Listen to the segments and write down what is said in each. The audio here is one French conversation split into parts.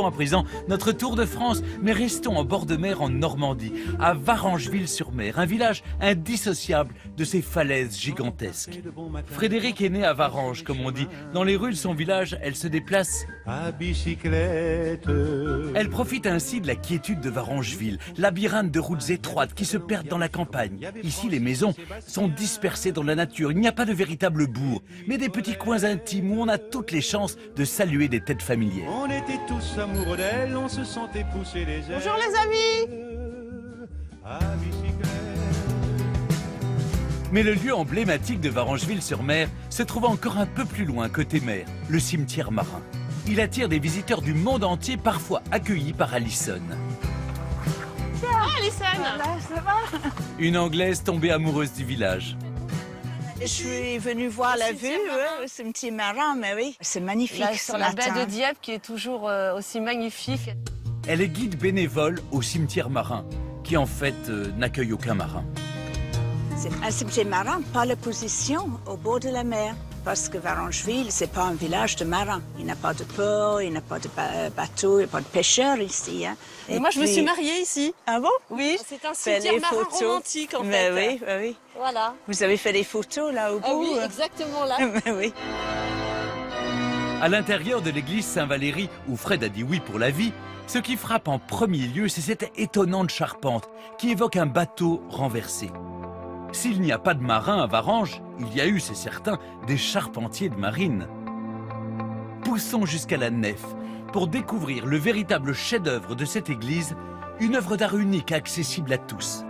à présent notre tour de France, mais restons en bord de mer en Normandie, à Varengeville-sur-Mer, un village indissociable de ces falaises gigantesques. Frédéric est né à Varanges, comme on dit. Dans les rues de son village, elle se déplace à bicyclette. Elle profite ainsi de la quiétude de Varengeville, labyrinthe de routes étroites qui se perdent dans la campagne. Ici, les maisons sont dispersées dans la nature. Il n'y a pas de véritable bourg, mais des petits coins intimes où on a toutes les chances de saluer des têtes familières. On était tous amoureux d'elle, on se sentait pousser les ailes. Bonjour les amis. À bicyclette. Mais le lieu emblématique de Varengeville-sur-Mer se trouve encore un peu plus loin côté mer, le cimetière marin. Il attire des visiteurs du monde entier, parfois accueillis par Alison. Ah, Alison. Ça va? Une Anglaise tombée amoureuse du village. Je suis venue voir la vue, le cimetière marin, mais oui, c'est magnifique Là, ce sur la baie matin. de Dieppe qui est toujours aussi magnifique. Elle est guide bénévole au cimetière marin, qui en fait n'accueille aucun marin. C'est un cimetière marin, pas la position au bord de la mer. Parce que Varengeville, c'est pas un village de marins. Il n'y a pas de port, il n'y a pas de bateau, il n'y a pas de pêcheurs ici. Hein. Et moi, je me suis mariée ici. Ah bon? Oui. C'est un Fait cimetière les marin photos. romantique, en Mais fait. oui, oui. Voilà. Vous avez fait des photos là au bout? Ah oui, exactement là. Mais oui. À l'intérieur de l'église Saint-Valéry, où Fred a dit oui pour la vie, ce qui frappe en premier lieu, c'est cette étonnante charpente qui évoque un bateau renversé. S'il n'y a pas de marins à Varanges, il y a eu, c'est certain, des charpentiers de marine. Poussons jusqu'à la nef pour découvrir le véritable chef-d'œuvre de cette église, une œuvre d'art unique accessible à tous.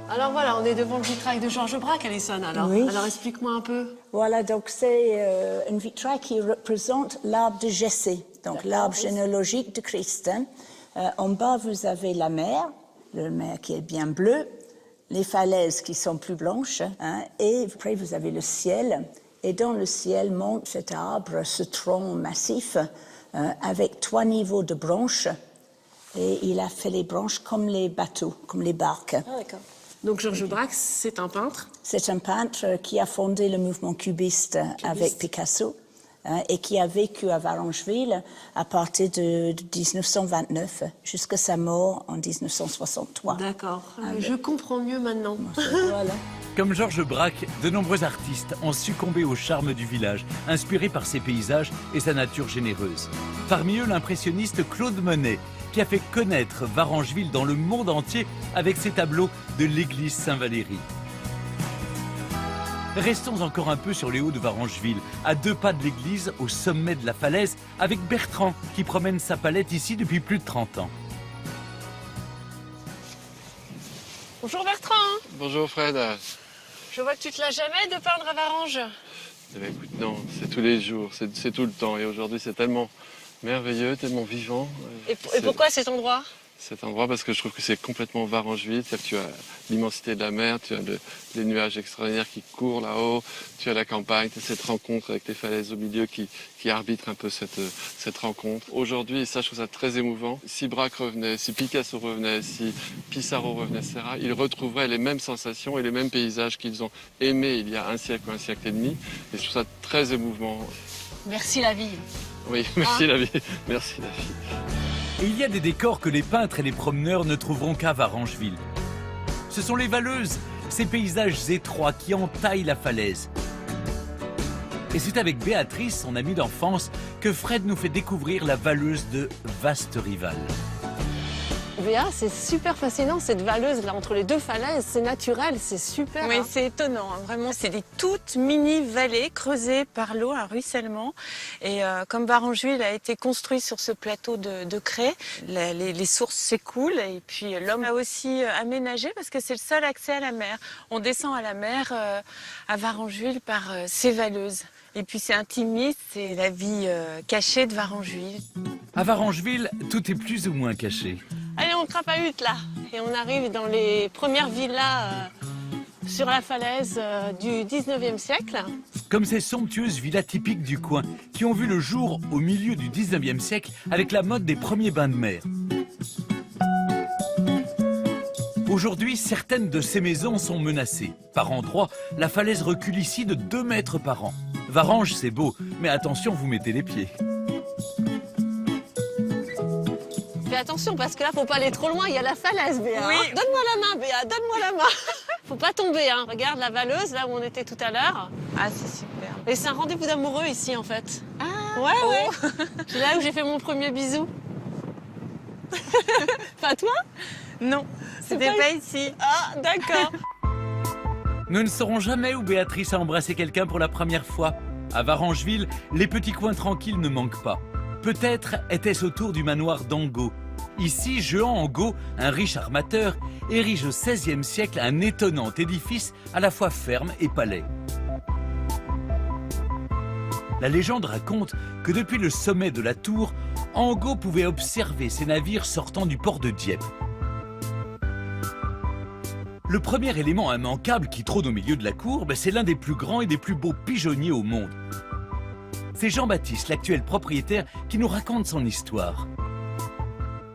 Alors voilà, on est devant le vitrail de Georges Braque, Alison. Alors, Oui. alors explique-moi un peu. Voilà, donc c'est une vitrail qui représente l'arbre de Jessé, donc l'arbre généalogique de Christ. Hein. En bas, vous avez la mer qui est bien bleue, les falaises qui sont plus blanches, hein, et après vous avez le ciel. Et dans le ciel monte cet arbre, ce tronc massif, avec 3 niveaux de branches. Et il a fait les branches comme les bateaux, comme les barques. Ah, d'accord. Donc Georges Braque, c'est un peintre. C'est un peintre qui a fondé le mouvement cubiste avec Picasso. Et qui a vécu à Varengeville à partir de 1929 jusqu'à sa mort en 1963. D'accord. Je comprends mieux maintenant. Voilà. Comme Georges Braque, de nombreux artistes ont succombé au charme du village, inspirés par ses paysages et sa nature généreuse. Parmi eux, l'impressionniste Claude Monet, qui a fait connaître Varengeville dans le monde entier avec ses tableaux de l'église Saint-Valéry. Restons encore un peu sur les hauts de Varengeville, à 2 pas de l'église, au sommet de la falaise, avec Bertrand, qui promène sa palette ici depuis plus de 30 ans. Bonjour Bertrand. Bonjour Fred. Je vois que tu te lasses jamais de peindre à Varanges. Eh bien, écoute, non, c'est tous les jours, c'est tout le temps. Et aujourd'hui, c'est tellement merveilleux, tellement vivant. Et pourquoi cet endroit? Cet endroit, parce que je trouve que c'est complètement Varengeville. C'est-à-dire que tu as l'immensité de la mer, tu as les nuages extraordinaires qui courent là-haut, tu as la campagne, tu as cette rencontre avec les falaises au milieu qui arbitre un peu cette rencontre. Aujourd'hui, et ça, je trouve ça très émouvant. Si Braque revenait, si Picasso revenait, si Pissarro revenait, etc., ils retrouveraient les mêmes sensations et les mêmes paysages qu'ils ont aimés il y a un siècle ou un siècle et demi. Et je trouve ça très émouvant. Merci la vie. Oui, merci la vie. Merci la vie. Et il y a des décors que les peintres et les promeneurs ne trouveront qu'à Varengeville. Ce sont les valeuses, ces paysages étroits qui entaillent la falaise. Et c'est avec Béatrice, son amie d'enfance, que Fred nous fait découvrir la valeuse de Vaste-Rival. Béa, c'est super fascinant cette valeuse là entre les 2 falaises, c'est naturel, c'est super. Oui, hein. c'est étonnant. Hein. Vraiment, c'est des toutes mini vallées creusées par l'eau, un ruissellement. Et comme Varengeville a été construit sur ce plateau de craie, les sources s'écoulent. Et puis l'homme a aussi aménagé parce que c'est le seul accès à la mer. On descend à la mer à Varengeville par ces valeuses. Et puis c'est intimiste, c'est la vie cachée de Varengeville. À Varengeville, tout est plus ou moins caché. Allez, on crapahute là. Et on arrive dans les premières villas sur la falaise du 19e siècle. Comme ces somptueuses villas typiques du coin, qui ont vu le jour au milieu du 19e siècle avec la mode des premiers bains de mer. Aujourd'hui, certaines de ces maisons sont menacées. Par endroits, la falaise recule ici de 2 mètres par an. Varanges, c'est beau, mais attention, vous mettez les pieds. Fais attention parce que là, faut pas aller trop loin, il y a la falaise, Béa. Oui. Hein. Donne-moi la main, Béa, donne-moi la main. Faut pas tomber, hein. Regarde la valeuse, là où on était tout à l'heure. Ah, c'est super. Et c'est un rendez-vous d'amoureux ici, en fait. Ah, Ouais, oh. ouais. C'est là où j'ai fait mon premier bisou. Pas toi? Non, c'était pas ici. Ah, d'accord. Nous ne saurons jamais où Béatrice a embrassé quelqu'un pour la première fois. À Varangeville, les petits coins tranquilles ne manquent pas. Peut-être était-ce autour du manoir d'Angot. Ici, Jehan Angot, un riche armateur, érige au XVIe siècle un étonnant édifice à la fois ferme et palais. La légende raconte que depuis le sommet de la tour, Angot pouvait observer ses navires sortant du port de Dieppe. Le premier élément immanquable qui trône au milieu de la cour, c'est l'un des plus grands et des plus beaux pigeonniers au monde. C'est Jean-Baptiste, l'actuel propriétaire, qui nous raconte son histoire.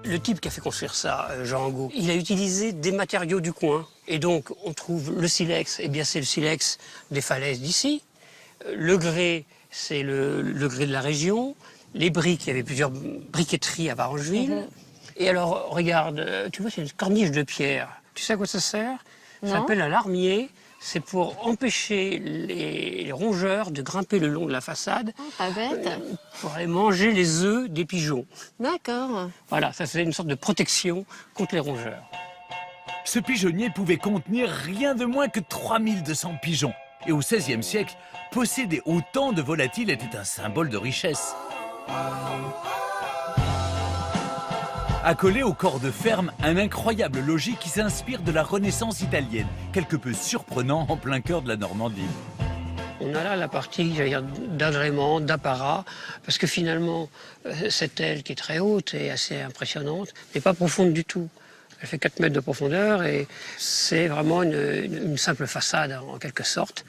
Le type qui a fait construire ça, Jean Angot, il a utilisé des matériaux du coin. Et donc, on trouve le silex, eh bien c'est le silex des falaises d'ici. Le grès, c'est le grès de la région. Les briques, il y avait plusieurs briqueteries à Varangeville. Et alors, regarde, tu vois, c'est une corniche de pierre. Tu sais à quoi ça sert? Ça s'appelle un larmier. C'est pour empêcher les rongeurs de grimper le long de la façade. Pas bête. Pour aller manger les œufs des pigeons. D'accord. Voilà, ça c'est une sorte de protection contre les rongeurs. Ce pigeonnier pouvait contenir rien de moins que 3200 pigeons. Et au XVIe siècle, posséder autant de volatiles était un symbole de richesse. Accolé au corps de ferme, un incroyable logis qui s'inspire de la Renaissance italienne, quelque peu surprenant en plein cœur de la Normandie. On a là la partie, j'allais dire, d'agrément, d'apparat, parce que finalement, cette aile qui est très haute et assez impressionnante n'est pas profonde du tout. Elle fait 4 mètres de profondeur et c'est vraiment une simple façade en quelque sorte.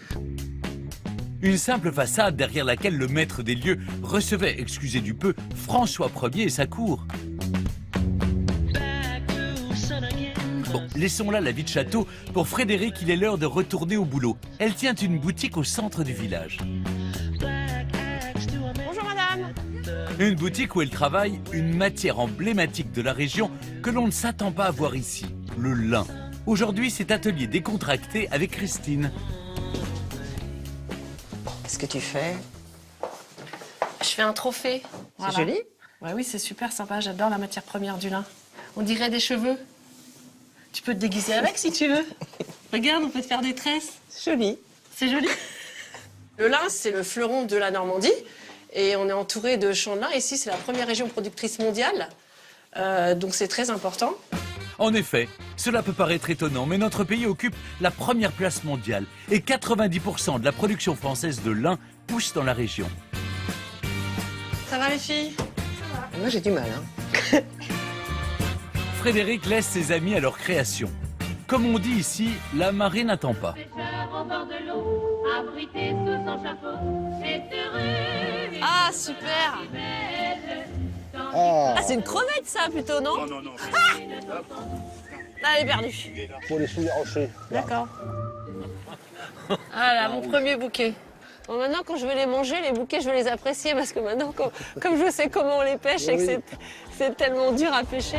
Une simple façade derrière laquelle le maître des lieux recevait, excusez du peu, François Ier et sa cour. Bon, laissons là la vie de château. Pour Frédéric, il est l'heure de retourner au boulot. Elle tient une boutique au centre du village. Bonjour, madame. Une boutique où elle travaille une matière emblématique de la région que l'on ne s'attend pas à voir ici, le lin. Aujourd'hui, cet atelier décontracté avec Christine. Qu'est-ce que tu fais? Je fais un trophée. C'est joli? Ouais, oui, c'est super sympa. J'adore la matière première du lin. On dirait des cheveux. Tu peux te déguiser avec si tu veux. Regarde, on peut te faire des tresses. C'est joli. C'est joli. Le lin, c'est le fleuron de la Normandie. Et on est entouré de champs de lin. Ici, c'est la première région productrice mondiale. Donc c'est très important. En effet, cela peut paraître étonnant, mais notre pays occupe la première place mondiale. Et 90% de la production française de lin pousse dans la région. Ça va les filles? Moi, j'ai du mal, hein. Frédéric laisse ses amis à leur création. Comme on dit ici, la marée n'attend pas. Ah, super. Ah, c'est une crevette, ça, plutôt, non? Non. Ah, elle est perdue. Pour les souliers rochers. D'accord. Ah là, mon premier bouquet. Bon, maintenant, quand je vais les manger, les bouquets, je vais les apprécier parce que maintenant, comme je sais comment on les pêche et que c'est tellement dur à pêcher.